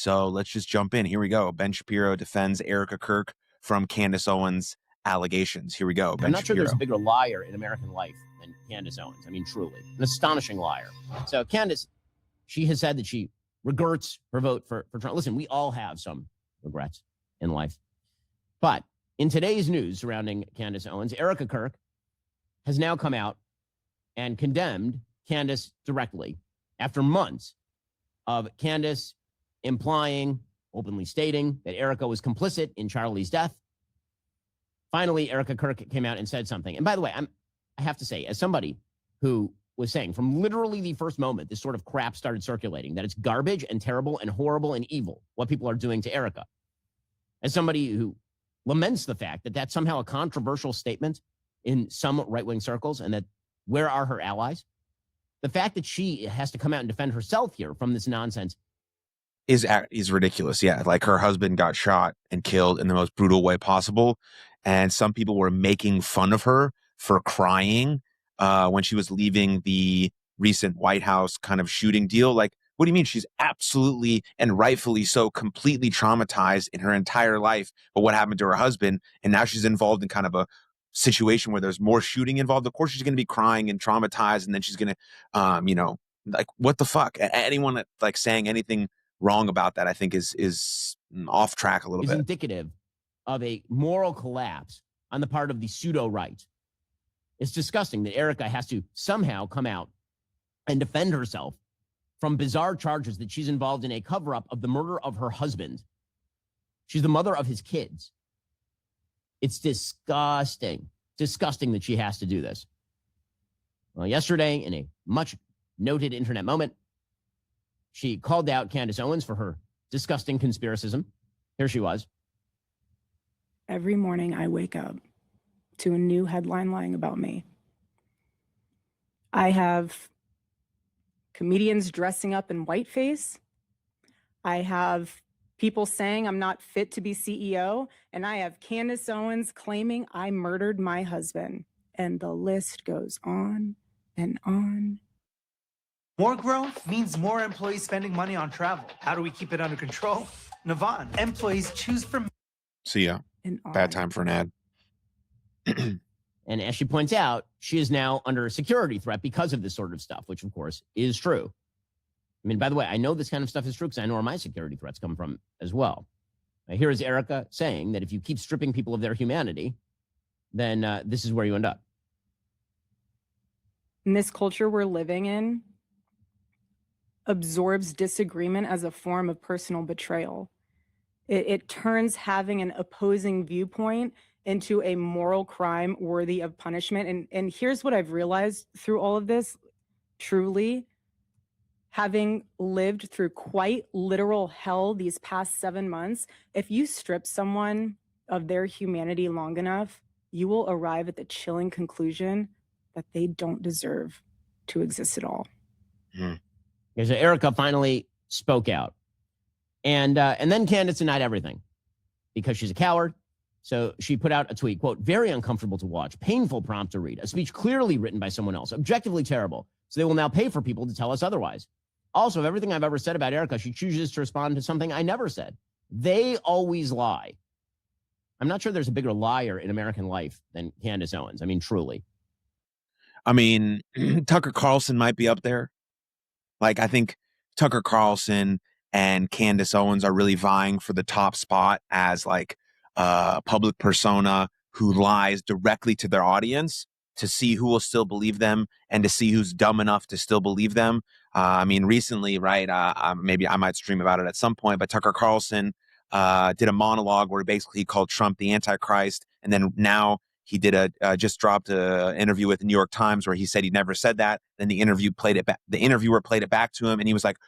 So let's just jump in. Here we go. Ben Shapiro defends Erica Kirk from Candace Owens' allegations. Here we go. I'm not sure there's a bigger liar in American life than Candace Owens. I mean, truly, an astonishing liar. So Candace, she has said that she regrets her vote for Trump. Listen, we all have some regrets in life. But in today's news surrounding Candace Owens, Erica Kirk has now come out and condemned Candace directly after months of Candace implying, openly stating that Erica was complicit in Charlie's death. Finally, Erica Kirk came out and said something. And by the way, I have to say, as somebody who was saying from literally the first moment this sort of crap started circulating, that it's garbage and terrible and horrible and evil what people are doing to Erica, as somebody who laments the fact that that's somehow a controversial statement in some right-wing circles and that where are her allies? The fact that she has to come out and defend herself here from this nonsense is ridiculous. Yeah, like her husband got shot and killed in the most brutal way possible. And some people were making fun of her for crying when she was leaving the recent White House kind of shooting deal. Like, what do you mean? She's absolutely and rightfully so completely traumatized in her entire life. But what happened to her husband? And now she's involved in kind of a situation where there's more shooting involved. Of course, she's going to be crying and traumatized. And then she's going to, like, what the fuck? Anyone that, like, saying anything wrong about that, I think is off track a little bit. Is indicative of a moral collapse on the part of the pseudo-right. It's disgusting that Erica has to somehow come out and defend herself from bizarre charges that she's involved in a cover-up of the murder of her husband. She's the mother of his kids. It's disgusting. Disgusting that she has to do this. Well, yesterday, in a much noted internet moment, she called out Candace Owens for her disgusting conspiracism. Here she was. Every morning I wake up to a new headline lying about me. I have comedians dressing up in whiteface. I have people saying I'm not fit to be CEO. And I have Candace Owens claiming I murdered my husband. And the list goes on and on. More growth means more employees spending money on travel. How do we keep it under control? Navan, employees choose from. See ya. Bad time for an ad. And as she points out, she is now under a security threat because of this sort of stuff, which, of course, is true. I mean, by the way, I know this kind of stuff is true because I know where my security threats come from as well. Here is Erica saying that if you keep stripping people of their humanity, then this is where you end up. In this culture we're living in, absorbs disagreement as a form of personal betrayal. It turns having an opposing viewpoint into a moral crime worthy of punishment. And here's what I've realized through all of this, truly, having lived through quite literal hell these past 7 months, if you strip someone of their humanity long enough, you will arrive at the chilling conclusion that they don't deserve to exist at all. So Erica finally spoke out. And then Candace denied everything because she's a coward. So she put out a tweet, quote, very uncomfortable to watch, painful prompt to read, a speech clearly written by someone else, objectively terrible. So they will now pay for people to tell us otherwise. Also, of everything I've ever said about Erica, she chooses to respond to something I never said. They always lie. I'm not sure there's a bigger liar in American life than Candace Owens. I mean, truly. I mean, Tucker Carlson might be up there. Like, I think Tucker Carlson and Candace Owens are really vying for the top spot as, like, a public persona who lies directly to their audience to see who will still believe them and to see who's dumb enough to still believe them. I mean, recently, right, maybe I might stream about it at some point, but Tucker Carlson did a monologue where basically he called Trump the Antichrist. And then now he did just dropped an interview with the New York Times where he said he never said that. Then the interviewer played it back to him, and he was like,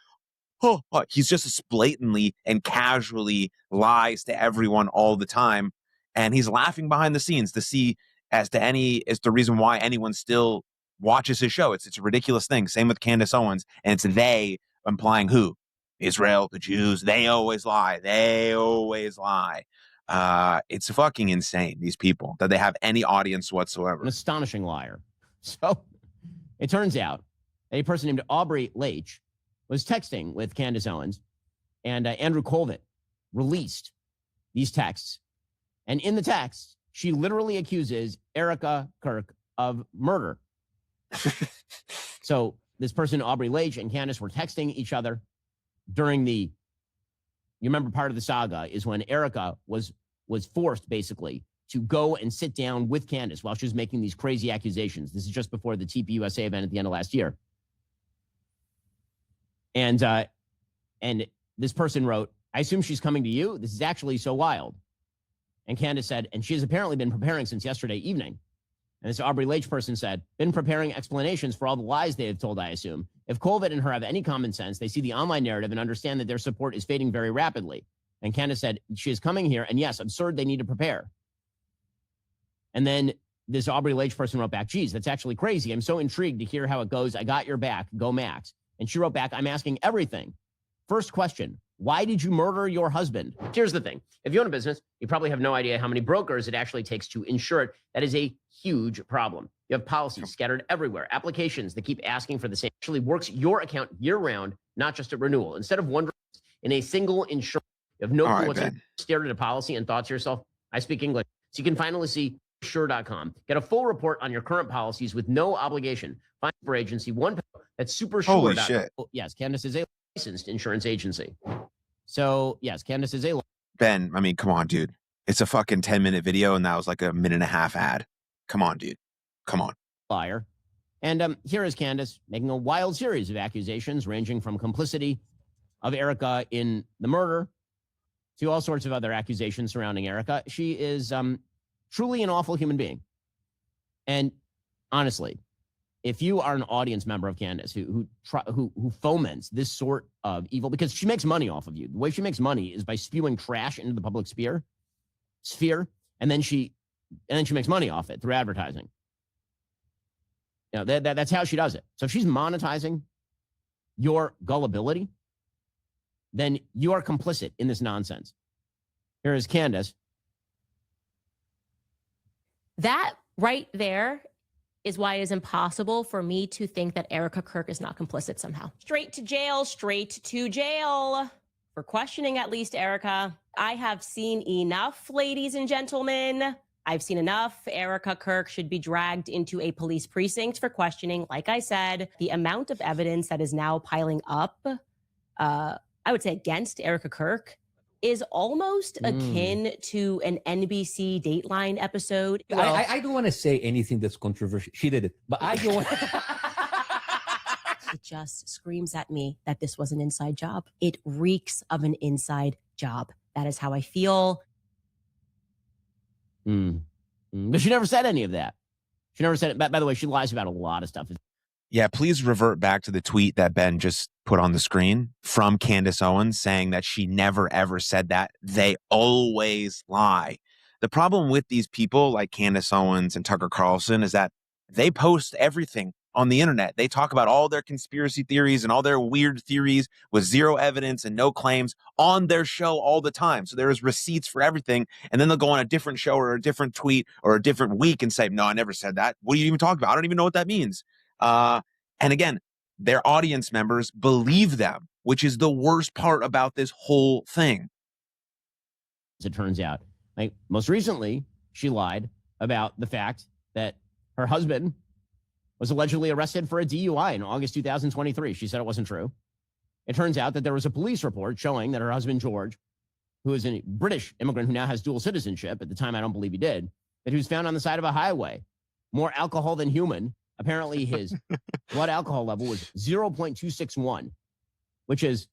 oh, he's just blatantly and casually lies to everyone all the time. And he's laughing behind the scenes to see as the reason why anyone still watches his show. It's a ridiculous thing. Same with Candace Owens. And it's they implying who? Israel, the Jews. They always lie. It's fucking insane, these people, that they have any audience whatsoever. An astonishing liar. So it turns out a person named Aubrey Leitch was texting with Candace Owens, And Andrew Colvin released these texts. And in the text, she literally accuses Erica Kirk of murder. So this person, Aubrey Leitch, and Candace were texting each other during you remember part of the saga is when Erica was forced basically to go and sit down with Candace while she was making these crazy accusations. This is just before the TPUSA event at the end of last year. And this person wrote, I assume she's coming to you. This is actually so wild. And Candace said, and she has apparently been preparing since yesterday evening. And this Aubrey Leitch person said, been preparing explanations for all the lies they have told, I assume. If Colvin and her have any common sense, they see the online narrative and understand that their support is fading very rapidly. And Candace said, she is coming here, and yes, absurd, they need to prepare. And then this Aubrey Leitch person wrote back, geez, that's actually crazy. I'm so intrigued to hear how it goes. I got your back. Go Max. And she wrote back, I'm asking everything. First question, why did you murder your husband? Here's the thing. If you own a business, you probably have no idea how many brokers it actually takes to insure it. That is a huge problem. You have policies scattered everywhere, applications that keep asking for the same. Actually works your account year round, not just at renewal. Instead of wondering in a single insurance, you have no clue what's stared at a policy and thought to yourself, I speak English. So you can finally see sure.com. Get a full report on your current policies with no obligation. Find for agency one. That's super sure. Holy shit. Yes, Candace is a licensed insurance agency. So yes, Candace is a Ben, I mean, come on, dude. It's a fucking 10-minute video and that was like a minute and a half ad. Come on, dude. Come on. liar. And here is Candace making a wild series of accusations ranging from complicity of Erica in the murder to all sorts of other accusations surrounding Erica. She is truly an awful human being. And honestly, if you are an audience member of Candace who foments this sort of evil, because she makes money off of you. The way she makes money is by spewing trash into the public sphere, and then she makes money off it through advertising. You know, that's how she does it. So if she's monetizing your gullibility, then you are complicit in this nonsense. Here is Candace. That right there is why it is impossible for me to think that Erica Kirk is not complicit somehow. Straight to jail for questioning at least Erica. I have seen enough, ladies and gentlemen. I've seen enough. Erica Kirk should be dragged into a police precinct for questioning. Like I said, the amount of evidence that is now piling up, I would say against Erica Kirk, is almost akin to an NBC Dateline episode. Well, I don't want to say anything that's controversial. She did it, but I don't want It just screams at me that this was an inside job. It reeks of an inside job. That is how I feel. But she never said any of that. She never said it. By the way, she lies about a lot of stuff. Yeah, please revert back to the tweet that Ben just put on the screen from Candace Owens saying that she never, ever said that. They always lie. The problem with these people like Candace Owens and Tucker Carlson is that they post everything on the internet. They talk about all their conspiracy theories and all their weird theories with zero evidence and no claims on their show all the time. So there is receipts for everything. And then they'll go on a different show or a different tweet or a different week and say, no, I never said that. What are you even talking about? I don't even know what that means. And again, their audience members believe them, which is the worst part about this whole thing. As it turns out, like most recently, she lied about the fact that her husband was allegedly arrested for a DUI in August 2023. She said it wasn't true. It turns out that there was a police report showing that her husband, George, who is a British immigrant who now has dual citizenship, at the time I don't believe he did, that he was found on the side of a highway, more alcohol than human. Apparently his blood alcohol level was 0.261, which is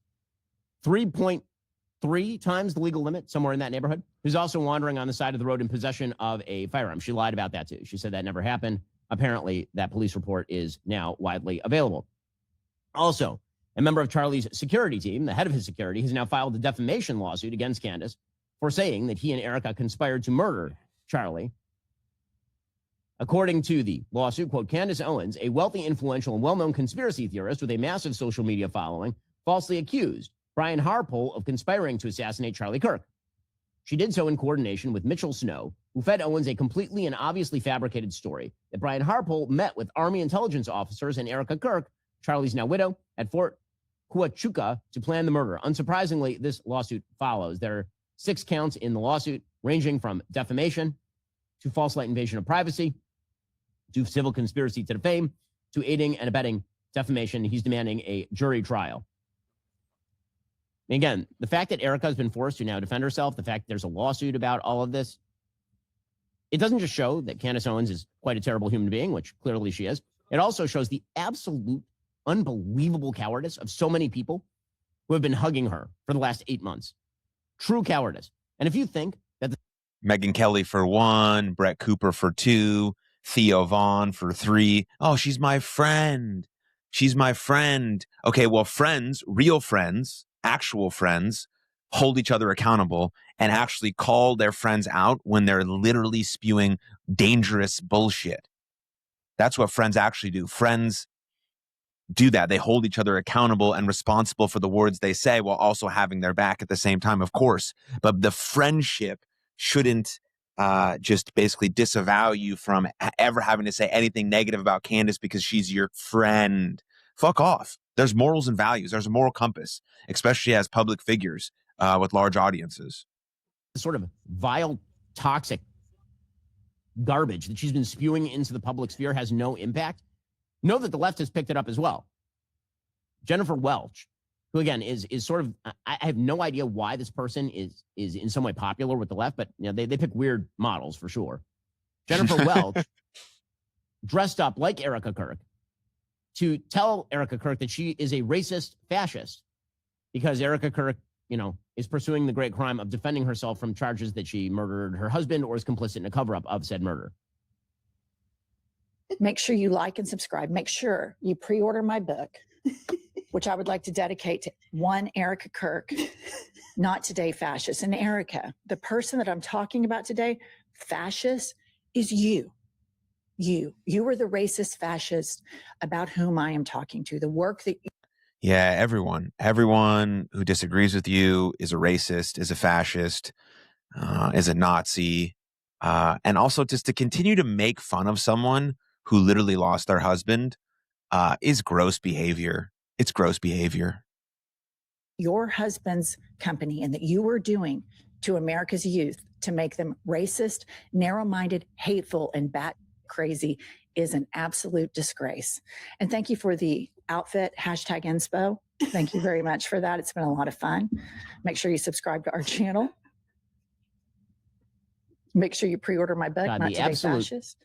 3.3 times the legal limit, somewhere in that neighborhood. He's also wandering on the side of the road in possession of a firearm. She lied about that too. She said that never happened. Apparently, that police report is now widely available. Also, a member of Charlie's security team, the head of his security, has now filed a defamation lawsuit against Candace for saying that he and Erica conspired to murder Charlie. According to the lawsuit, quote, Candace Owens, a wealthy, influential, and well-known conspiracy theorist with a massive social media following, falsely accused Brian Harpole of conspiring to assassinate Charlie Kirk. She did so in coordination with Mitchell Snow, who fed Owens a completely and obviously fabricated story that Brian Harpole met with Army intelligence officers and Erica Kirk, Charlie's now widow, at Fort Huachuca to plan the murder. Unsurprisingly, this lawsuit follows. There are 6 counts in the lawsuit, ranging from defamation to false light invasion of privacy to civil conspiracy to defame to aiding and abetting defamation. He's demanding a jury trial. Again, the fact that Erica has been forced to now defend herself, the fact there's a lawsuit about all of this, it doesn't just show that Candace Owens is quite a terrible human being, which clearly she is. It also shows the absolute unbelievable cowardice of so many people who have been hugging her for the last 8 months. True cowardice. And if you think that Megyn Kelly for 1, Brett Cooper for 2, Theo Vaughn for 3. Oh, she's my friend. She's my friend. Okay, well, friends, real friends, actual friends, hold each other accountable and actually call their friends out when they're literally spewing dangerous bullshit. That's what friends actually do. Friends do that. They hold each other accountable and responsible for the words they say while also having their back at the same time, of course. But the friendship shouldn't just basically disavow you from ever having to say anything negative about Candace because she's your friend. Fuck off. There's morals and values. There's a moral compass, especially as public figures with large audiences. sort of vile, toxic garbage that she's been spewing into the public sphere has no impact, know that the left has picked it up as well. Jennifer Welch, who again is sort of, I have no idea why this person is in some way popular with the left, but you know, they pick weird models for sure. Jennifer Welch dressed up like Erica Kirk to tell Erica Kirk that she is a racist fascist because Erica Kirk, you know, is pursuing the great crime of defending herself from charges that she murdered her husband or is complicit in a cover-up of said murder. Make sure you like and subscribe. Make sure you pre-order my book, which I would like to dedicate to one Erica Kirk, not today fascist. And Erica, the person that I'm talking about today, fascist, is you. You are the racist fascist about whom I am talking to. The work that Yeah, everyone who disagrees with you is a racist, is a fascist, is a Nazi. And also just to continue to make fun of someone who literally lost their husband is gross behavior. It's gross behavior. your husband's company and that you were doing to America's youth to make them racist, narrow-minded, hateful, and bat crazy is an absolute disgrace. And thank you for the outfit, #inspo. Thank you very much for that. It's been a lot of fun. Make sure you subscribe to our channel. Make sure you pre-order my book, God, Not the Today absolute Fascist.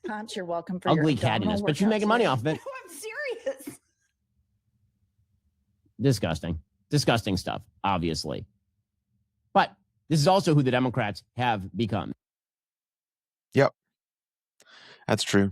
Pumps, you're welcome for ugly your abdominal cattiness, but she's workouts making money today. off of it. No, I'm serious. Disgusting stuff, obviously. But this is also who the Democrats have become. Yep. That's true.